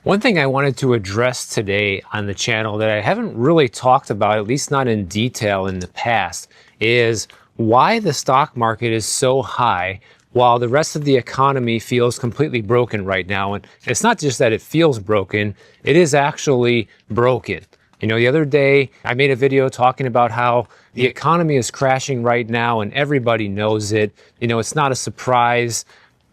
One thing I wanted to address today on the channel that I haven't really talked about, at least not in detail in the past, is why the stock market is so high while the rest of the economy feels completely broken right now. And it's not just that it feels broken, it is actually broken. You know, the other day I made a video talking about how the economy is crashing right now and everybody knows it. You know, it's not a surprise.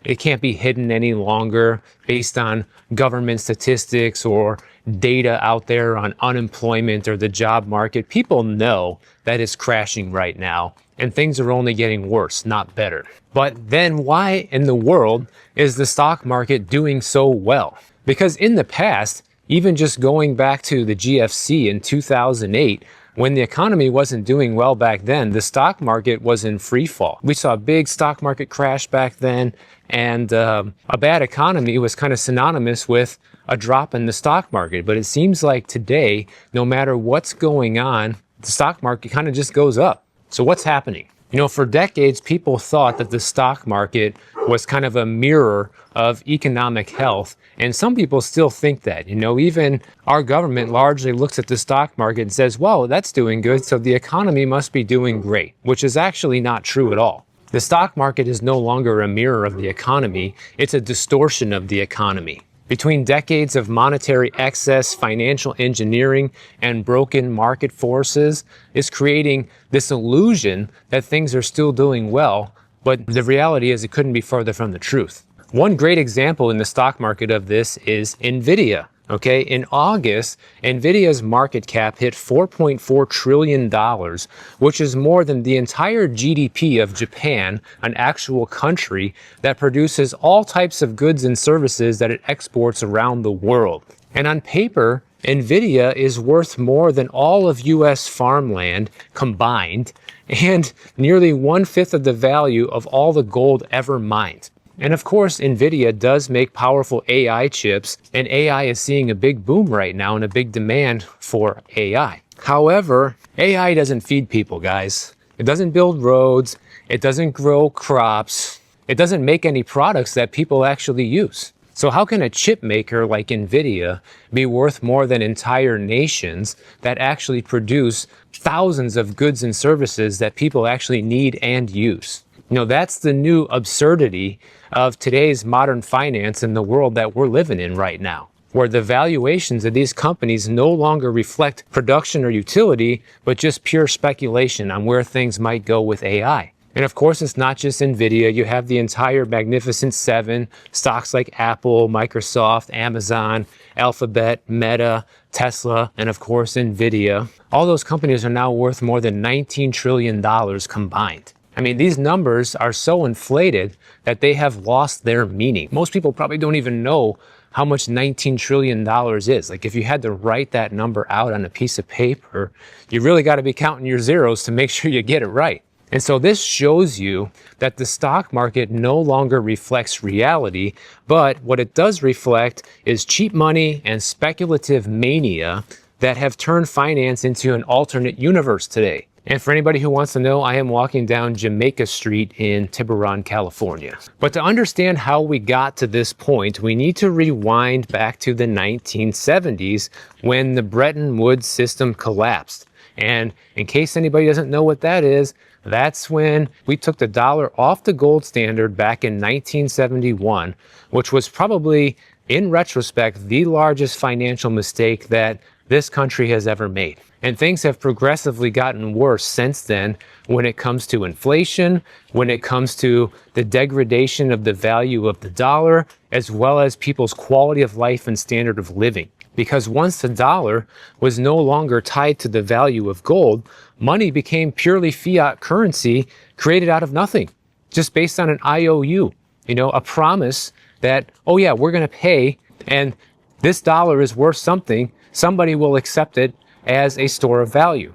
It can't be hidden any longer based on government statistics or data out there on unemployment or the job market. People know that it's crashing right now and things are only getting worse, not better. But then why in the world is the stock market doing so well? Because in the past, even just going back to the GFC in 2008, when the economy wasn't doing well back then, the stock market was in free fall. We saw a big stock market crash back then, and a bad economy was kind of synonymous with a drop in the stock market. But it seems like today, no matter what's going on, the stock market kind of just goes up. So what's happening? You know, for decades, people thought that the stock market was kind of a mirror of economic health. And some people still think that. You know, even our government largely looks at the stock market and says, well, that's doing good, so the economy must be doing great, which is actually not true at all. The stock market is no longer a mirror of the economy. It's a distortion of the economy. Between decades of monetary excess, financial engineering, and broken market forces is creating this illusion that things are still doing well, but the reality is it couldn't be further from the truth. One great example in the stock market of this is Nvidia. Okay, in August, Nvidia's market cap hit $4.4 trillion, which is more than the entire GDP of Japan, an actual country that produces all types of goods and services that it exports around the world. And on paper, Nvidia is worth more than all of US farmland combined and nearly 1/5 of the value of all the gold ever mined. And of course, Nvidia does make powerful AI chips, and AI is seeing a big boom right now and a big demand for AI. However, AI doesn't feed people, guys. It doesn't build roads. It doesn't grow crops. It doesn't make any products that people actually use. So how can a chip maker like Nvidia be worth more than entire nations that actually produce thousands of goods and services that people actually need and use? You know, that's the new absurdity of today's modern finance in the world that we're living in right now, where the valuations of these companies no longer reflect production or utility, but just pure speculation on where things might go with AI. And of course, it's not just Nvidia. You have the entire Magnificent Seven, stocks like Apple, Microsoft, Amazon, Alphabet, Meta, Tesla, and of course, Nvidia. All those companies are now worth more than $19 trillion combined. I mean, these numbers are so inflated that they have lost their meaning. Most people probably don't even know how much $19 trillion is. Like, if you had to write that number out on a piece of paper, you really got to be counting your zeros to make sure you get it right. And so this shows you that the stock market no longer reflects reality, but what it does reflect is cheap money and speculative mania that have turned finance into an alternate universe today. And for anybody who wants to know, I am walking down Jamaica Street in Tiburon, California. But to understand how we got to this point, we need to rewind back to the 1970s when the Bretton Woods system collapsed. And in case anybody doesn't know what that is, that's when we took the dollar off the gold standard back in 1971, which was probably, in retrospect, the largest financial mistake that this country has ever made. And things have progressively gotten worse since then when it comes to inflation, when it comes to the degradation of the value of the dollar, as well as people's quality of life and standard of living. Because once the dollar was no longer tied to the value of gold, money became purely fiat currency created out of nothing, just based on an IOU, you know, a promise that, oh yeah, we're going to pay, and this dollar is worth something. Somebody will accept it as a store of value.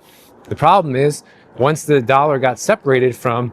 The problem is, once the dollar got separated from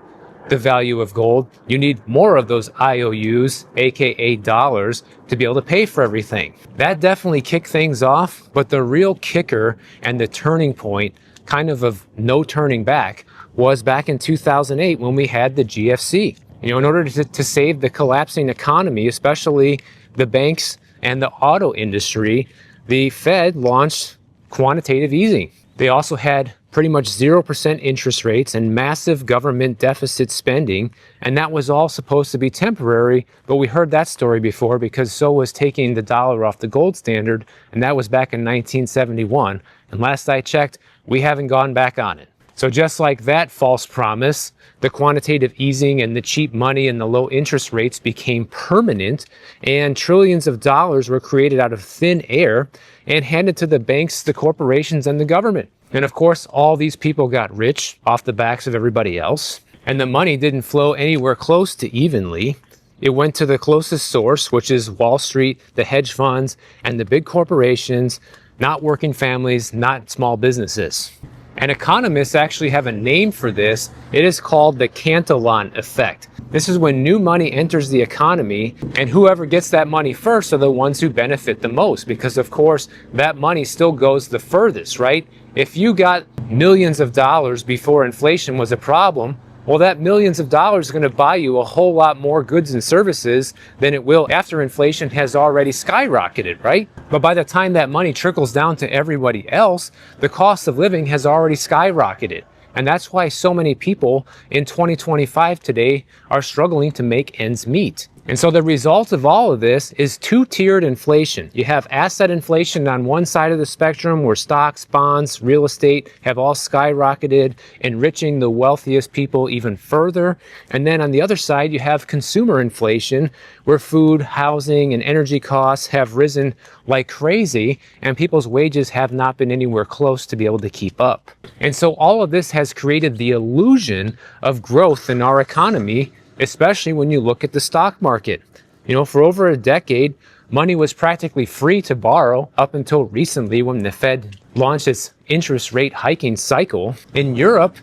the value of gold, you need more of those IOUs, aka dollars, to be able to pay for everything. That definitely kicked things off, but the real kicker and the turning point, kind of no turning back, was back in 2008 when we had the GFC. You know, in order to save the collapsing economy, especially the banks and the auto industry, the Fed launched quantitative easing. They also had pretty much 0% interest rates and massive government deficit spending, and that was all supposed to be temporary, but we heard that story before because so was taking the dollar off the gold standard, and that was back in 1971, and last I checked, we haven't gone back on it. So just like that false promise, the quantitative easing and the cheap money and the low interest rates became permanent, and trillions of dollars were created out of thin air and handed to the banks, the corporations, and the government. And of course, all these people got rich off the backs of everybody else. And the money didn't flow anywhere close to evenly. It went to the closest source, which is Wall Street, the hedge funds, and the big corporations, not working families, not small businesses. And economists actually have a name for this. It is called the Cantillon effect. This is when new money enters the economy, and whoever gets that money first are the ones who benefit the most, because of course that money still goes the furthest, right? If you got millions of dollars before inflation was a problem, well, that millions of dollars is going to buy you a whole lot more goods and services than it will after inflation has already skyrocketed, right? But by the time that money trickles down to everybody else, the cost of living has already skyrocketed. And that's why so many people in 2025 today are struggling to make ends meet. And so the result of all of this is two-tiered inflation. You have asset inflation on one side of the spectrum where stocks, bonds, real estate have all skyrocketed, enriching the wealthiest people even further. And then on the other side, you have consumer inflation where food, housing, and energy costs have risen like crazy, and people's wages have not been anywhere close to be able to keep up. And so all of this has created the illusion of growth in our economy, especially when you look at the stock market. You know, for over a decade, money was practically free to borrow up until recently when the Fed launched its interest rate hiking cycle. In Europe,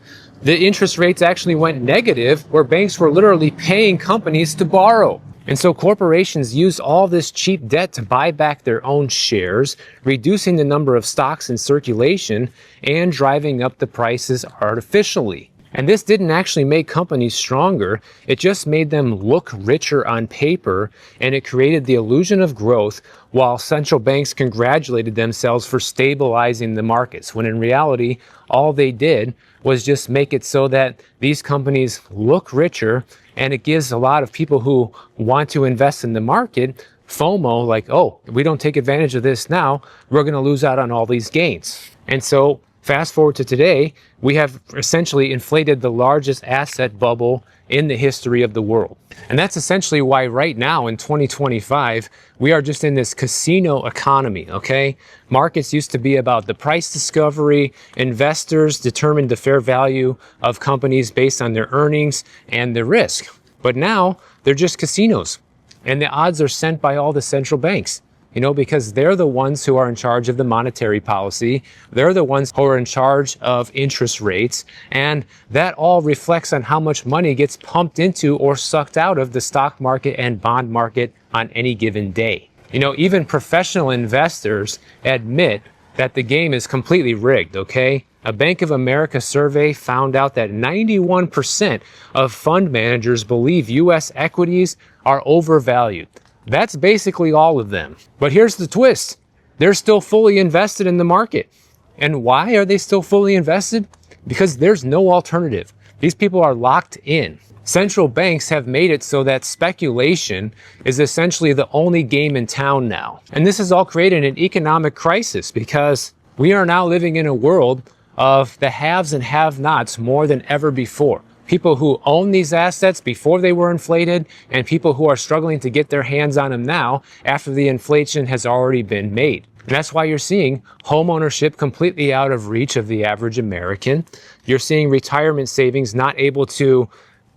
the interest rates actually went negative, where banks were literally paying companies to borrow. And so corporations use all this cheap debt to buy back their own shares, reducing the number of stocks in circulation and driving up the prices artificially. And this didn't actually make companies stronger, it just made them look richer on paper, and it created the illusion of growth while central banks congratulated themselves for stabilizing the markets, when in reality, all they did was just make it so that these companies look richer, and it gives a lot of people who want to invest in the market FOMO, like, oh, if we don't take advantage of this now, we're going to lose out on all these gains. And so fast forward to today, we have essentially inflated the largest asset bubble in the history of the world. And that's essentially why right now in 2025, we are just in this casino economy, okay? Markets used to be about the price discovery. Investors determined the fair value of companies based on their earnings and their risk. But now they're just casinos, and the odds are sent by all the central banks. You know, because they're the ones who are in charge of the monetary policy. They're the ones who are in charge of interest rates. And that all reflects on how much money gets pumped into or sucked out of the stock market and bond market on any given day. You know, even professional investors admit that the game is completely rigged, okay? A Bank of America survey found out that 91% of fund managers believe U.S. equities are overvalued. That's basically all of them. But here's the twist. They're still fully invested in the market. And why are they still fully invested? Because there's no alternative. These people are locked in. Central banks have made it so that speculation is essentially the only game in town now. And this has all created an economic crisis because we are now living in a world of the haves and have-nots more than ever before. People who own these assets before they were inflated, and people who are struggling to get their hands on them now after the inflation has already been made. And that's why you're seeing home ownership completely out of reach of the average American. You're seeing retirement savings not able to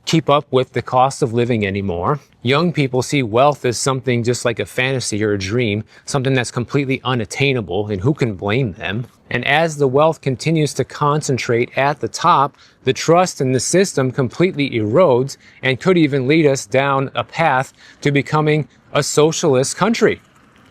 keep up with the cost of living anymore. Young people see wealth as something just like a fantasy or a dream, something that's completely unattainable, and who can blame them? And as the wealth continues to concentrate at the top, the trust in the system completely erodes and could even lead us down a path to becoming a socialist country,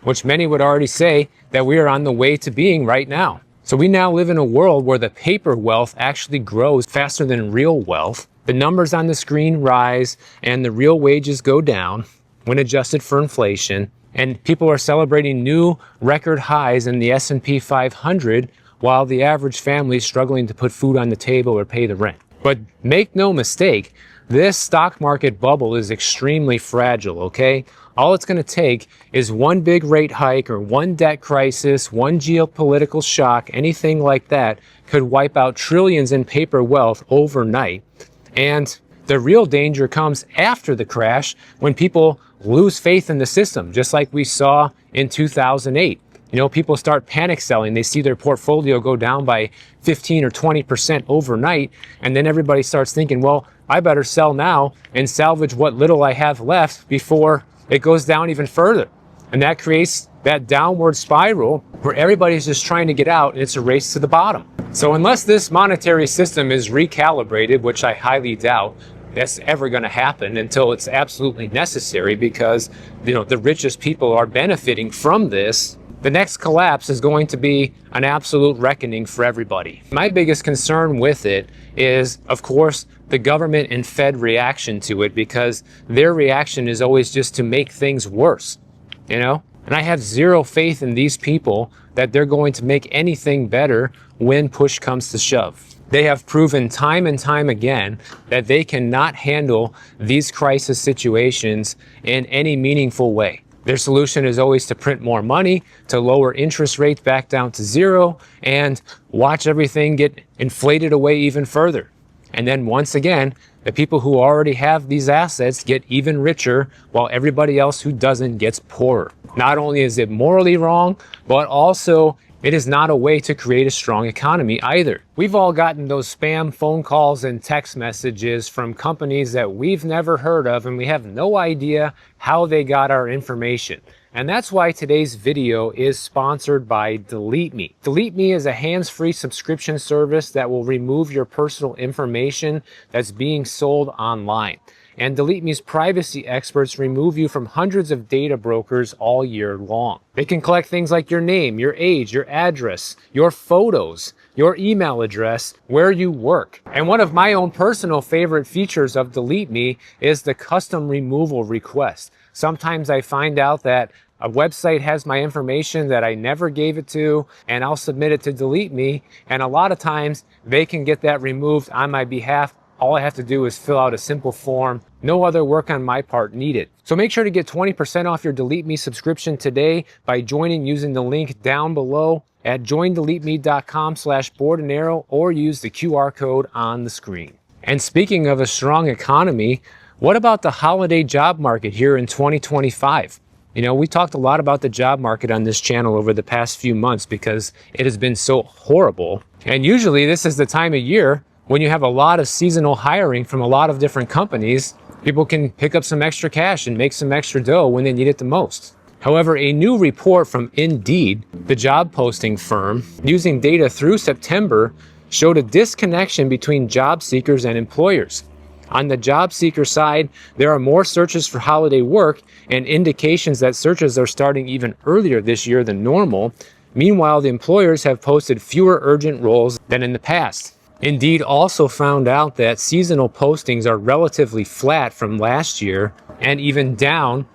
which many would already say that we are on the way to being right now. So we now live in a world where the paper wealth actually grows faster than real wealth. The numbers on the screen rise and the real wages go down when adjusted for inflation. And people are celebrating new record highs in the S&P 500 while the average family is struggling to put food on the table or pay the rent. But make no mistake, this stock market bubble is extremely fragile, okay? All it's going to take is one big rate hike or one debt crisis, one geopolitical shock, anything like that could wipe out trillions in paper wealth overnight. And the real danger comes after the crash when people lose faith in the system, just like we saw in 2008. You know, people start panic selling. They see their portfolio go down by 15 or 20% overnight. And then everybody starts thinking, well, I better sell now and salvage what little I have left before it goes down even further. And that creates that downward spiral where everybody's just trying to get out and it's a race to the bottom. So unless this monetary system is recalibrated, which I highly doubt that's ever going to happen until it's absolutely necessary because, you know, the richest people are benefiting from this, the next collapse is going to be an absolute reckoning for everybody. My biggest concern with it is, of course, the government and Fed reaction to it, because their reaction is always just to make things worse, you know? And I have zero faith in these people that they're going to make anything better when push comes to shove. They have proven time and time again that they cannot handle these crisis situations in any meaningful way. Their solution is always to print more money, to lower interest rates back down to zero, and watch everything get inflated away even further. And then once again, the people who already have these assets get even richer while everybody else who doesn't gets poorer. Not only is it morally wrong, but also it is not a way to create a strong economy either. We've all gotten those spam phone calls and text messages from companies that we've never heard of, and we have no idea how they got our information. And that's why today's video is sponsored by Delete Me. Delete Me is a hands-free subscription service that will remove your personal information that's being sold online. And Delete Me's privacy experts remove you from hundreds of data brokers all year long. They can collect things like your name, your age, your address, your photos, your email address, where you work. And one of my own personal favorite features of Delete Me is the custom removal request. Sometimes I find out that a website has my information that I never gave it to, and I'll submit it to Delete Me, and a lot of times they can get that removed on my behalf. All I have to do is fill out a simple form. No other work on my part needed. So make sure to get 20% off your Delete Me subscription today by joining using the link down below at joindeleteme.com/boardinarrow or use the QR code on the screen. And speaking of a strong economy, what about the holiday job market here in 2025? You know, we talked a lot about the job market on this channel over the past few months because it has been so horrible. And usually this is the time of year when you have a lot of seasonal hiring from a lot of different companies. People can pick up some extra cash and make some extra dough when they need it the most. However, a new report from Indeed, the job posting firm, using data through September, showed a disconnection between job seekers and employers. On the job seeker side, there are more searches for holiday work and indications that searches are starting even earlier this year than normal. Meanwhile, the employers have posted fewer urgent roles than in the past. Indeed also found out that seasonal postings are relatively flat from last year and even down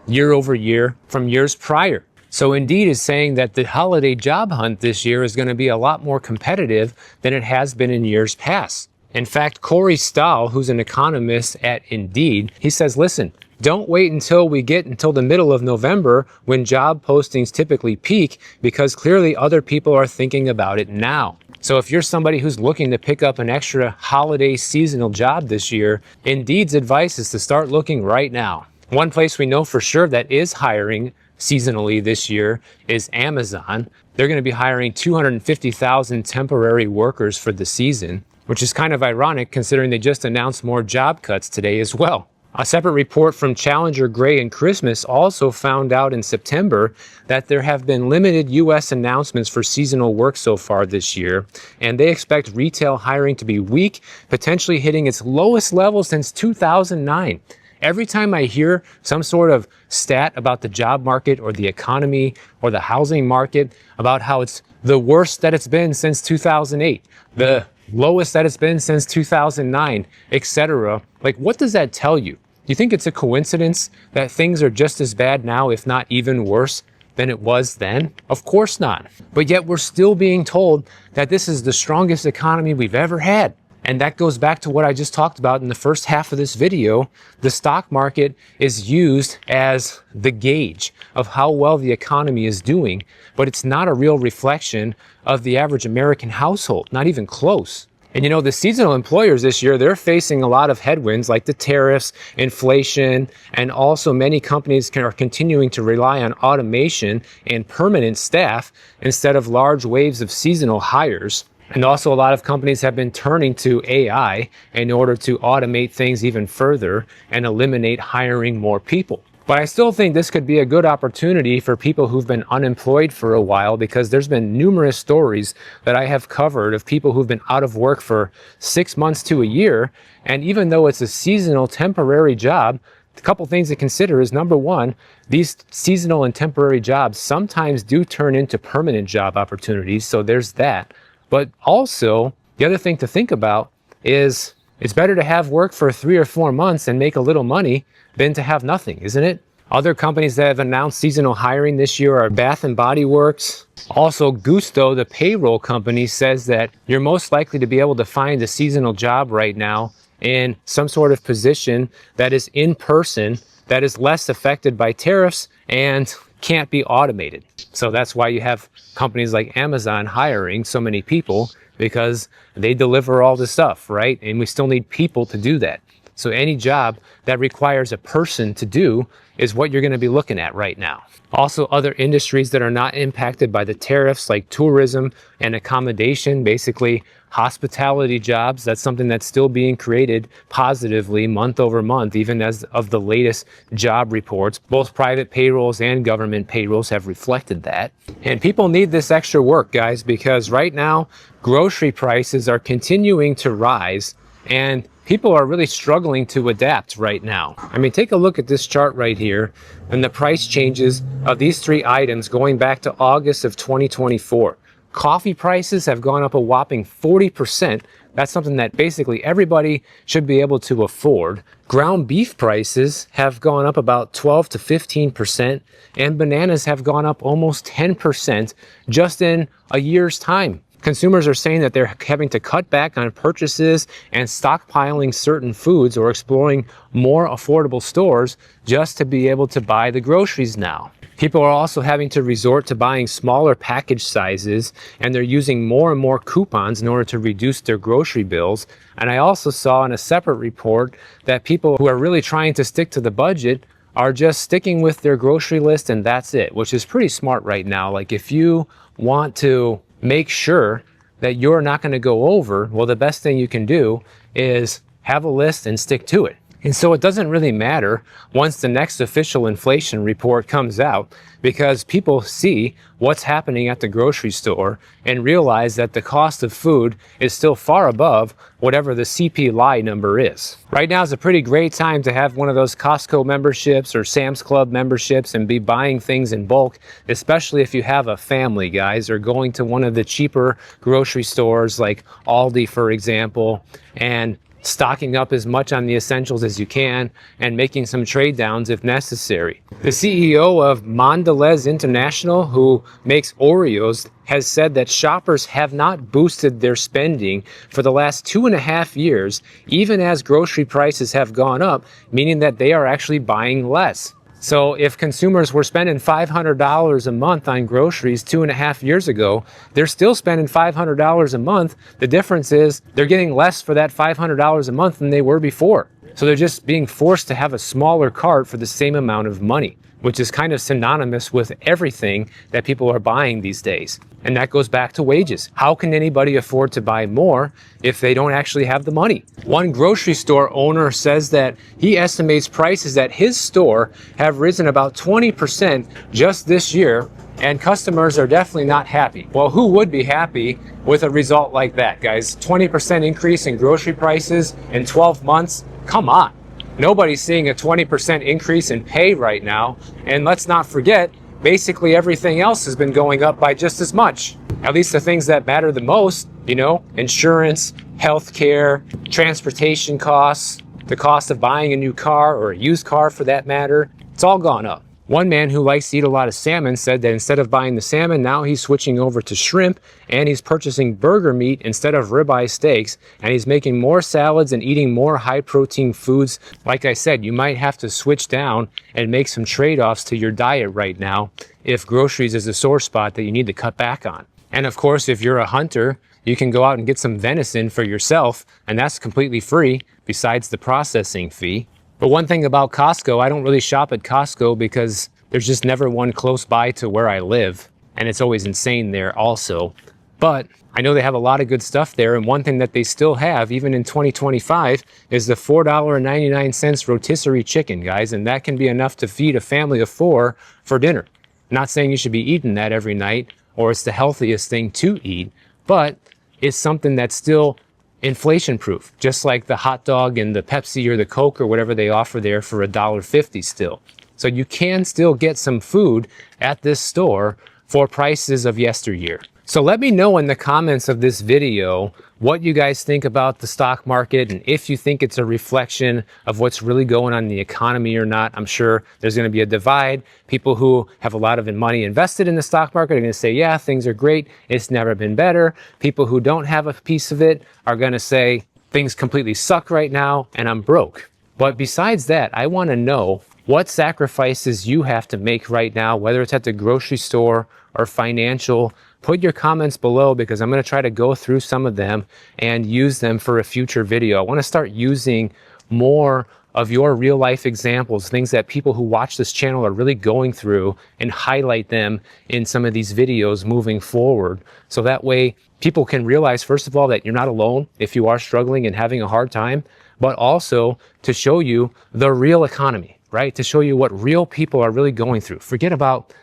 year over year from years prior. So Indeed is saying that the holiday job hunt this year is going to be a lot more competitive than it has been in years past. In fact, Corey Stahl, who's an economist at Indeed, he says, listen, don't wait until we get until the middle of November when job postings typically peak, because clearly other people are thinking about it now. So if you're somebody who's looking to pick up an extra holiday seasonal job this year, Indeed's advice is to start looking right now. One place we know for sure that is hiring seasonally this year is Amazon. They're going to be hiring 250,000 temporary workers for the season, which is kind of ironic considering they just announced more job cuts today as well. A separate report from Challenger, Gray & Christmas also found out in September that there have been limited U.S. announcements for seasonal work so far this year, and they expect retail hiring to be weak, potentially hitting its lowest level since 2009. Every time I hear some sort of stat about the job market or the economy or the housing market, about how it's the worst that it's been since 2008, the lowest that it's been since 2009, etc. Like, what does that tell you? you think it's a coincidence that things are just as bad now, if not even worse, than it was then? Of course not. But yet we're still being told that this is the strongest economy we've ever had. And that goes back to what I just talked about in the first half of this video. The stock market is used as the gauge of how well the economy is doing, but it's not a real reflection of the average American household, not even close. And you know, the seasonal employers this year, they're facing a lot of headwinds like the tariffs, inflation, and also many companies are continuing to rely on automation and permanent staff instead of large waves of seasonal hires. And also a lot of companies have been turning to AI in order to automate things even further and eliminate hiring more people. But I still think this could be a good opportunity for people who've been unemployed for a while, because there's been numerous stories that I have covered of people who've been out of work for 6 months to a year. And even though it's a seasonal temporary job, a couple things to consider is, number one, these seasonal and temporary jobs sometimes do turn into permanent job opportunities. So there's that. But also, the other thing to think about is it's better to have work for 3 or 4 months and make a little money than to have nothing, isn't it? Other companies that have announced seasonal hiring this year are Bath and Body Works. Also, Gusto, the payroll company, says that you're most likely to be able to find a seasonal job right now in some sort of position that is in person, that is less affected by tariffs and can't be automated. So that's why you have companies like Amazon hiring so many people, because they deliver all this stuff, right? And we still need people to do that. So any job that requires a person to do is what you're going to be looking at right now. Also, other industries that are not impacted by the tariffs, like tourism and accommodation, basically hospitality jobs, that's something that's still being created positively month over month, even as of the latest job reports. Both private payrolls and government payrolls have reflected that. And people need this extra work, guys, because right now grocery prices are continuing to rise, and people are really struggling to adapt right now. I mean, take a look at this chart right here and the price changes of these 3 items going back to August of 2024. Coffee prices have gone up a whopping 40%. That's something that basically everybody should be able to afford. Ground beef prices have gone up about 12 to 15%, and bananas have gone up almost 10% just in a year's time. Consumers are saying that they're having to cut back on purchases and stockpiling certain foods or exploring more affordable stores just to be able to buy the groceries now. People are also having to resort to buying smaller package sizes, and they're using more and more coupons in order to reduce their grocery bills. And I also saw in a separate report that people who are really trying to stick to the budget are just sticking with their grocery list, and that's it, which is pretty smart right now. Like, if you want to make sure that you're not going to go over, well, the best thing you can do is have a list and stick to it. And so it doesn't really matter once the next official inflation report comes out, because people see what's happening at the grocery store and realize that the cost of food is still far above whatever the CPI number is. Right now is a pretty great time to have one of those Costco memberships or Sam's Club memberships and be buying things in bulk, especially if you have a family, guys, or going to one of the cheaper grocery stores like Aldi, for example, and stocking up as much on the essentials as you can and making some trade downs if necessary. The CEO of Mondelez International, who makes Oreos, has said that shoppers have not boosted their spending for the last 2.5 years, even as grocery prices have gone up, meaning that they are actually buying less. So if consumers were spending $500 a month on groceries 2.5 years ago, they're still spending $500 a month. The difference is they're getting less for that $500 a month than they were before. So they're just being forced to have a smaller cart for the same amount of money, which is kind of synonymous with everything that people are buying these days. And that goes back to wages. How can anybody afford to buy more if they don't actually have the money? One grocery store owner says that he estimates prices at his store have risen about 20% just this year, and customers are definitely not happy. Well, who would be happy with a result like that, guys? 20% increase in grocery prices in 12 months? Come on. Nobody's seeing a 20% increase in pay right now. And let's not forget, basically everything else has been going up by just as much. At least the things that matter the most, you know, insurance, healthcare, transportation costs, the cost of buying a new car or a used car for that matter, it's all gone up. One man who likes to eat a lot of salmon said that instead of buying the salmon, now he's switching over to shrimp, and he's purchasing burger meat instead of ribeye steaks, and he's making more salads and eating more high protein foods. Like I said, you might have to switch down and make some trade-offs to your diet right now if groceries is a sore spot that you need to cut back on. And of course, if you're a hunter, you can go out and get some venison for yourself, and that's completely free besides the processing fee. But one thing about Costco, I don't really shop at Costco because there's just never one close by to where I live. And it's always insane there also. But I know they have a lot of good stuff there. And one thing that they still have, even in 2025, is the $4.99 rotisserie chicken, guys. And that can be enough to feed a family of 4 for dinner. Not saying you should be eating that every night or it's the healthiest thing to eat, but it's something that's still inflation proof, just like the hot dog and the Pepsi or the Coke or whatever they offer there for $1.50 still. So you can still get some food at this store for prices of yesteryear. So let me know in the comments of this video what you guys think about the stock market and if you think it's a reflection of what's really going on in the economy or not. I'm sure there's going to be a divide. People who have a lot of money invested in the stock market are going to say, yeah, things are great. It's never been better. People who don't have a piece of it are going to say things completely suck right now and I'm broke. But besides that, I want to know what sacrifices you have to make right now, whether it's at the grocery store or financial. Put your comments below because I'm going to try to go through some of them and use them for a future video. I want to start using more of your real life examples, things that people who watch this channel are really going through, and highlight them in some of these videos moving forward. So that way people can realize, first of all, that you're not alone if you are struggling and having a hard time, but also to show you the real economy, right? To show you what real people are really going through. Forget about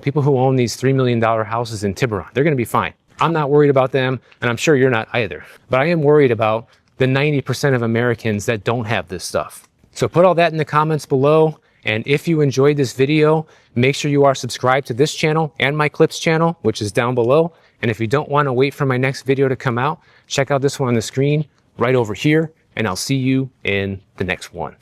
people who own these $3 million houses in Tiburon. They're going to be fine. I'm not worried about them, and I'm sure you're not either. But I am worried about the 90% of Americans that don't have this stuff. So put all that in the comments below. And if you enjoyed this video, make sure you are subscribed to this channel and my Clips channel, which is down below. And if you don't want to wait for my next video to come out, check out this one on the screen right over here, and I'll see you in the next one.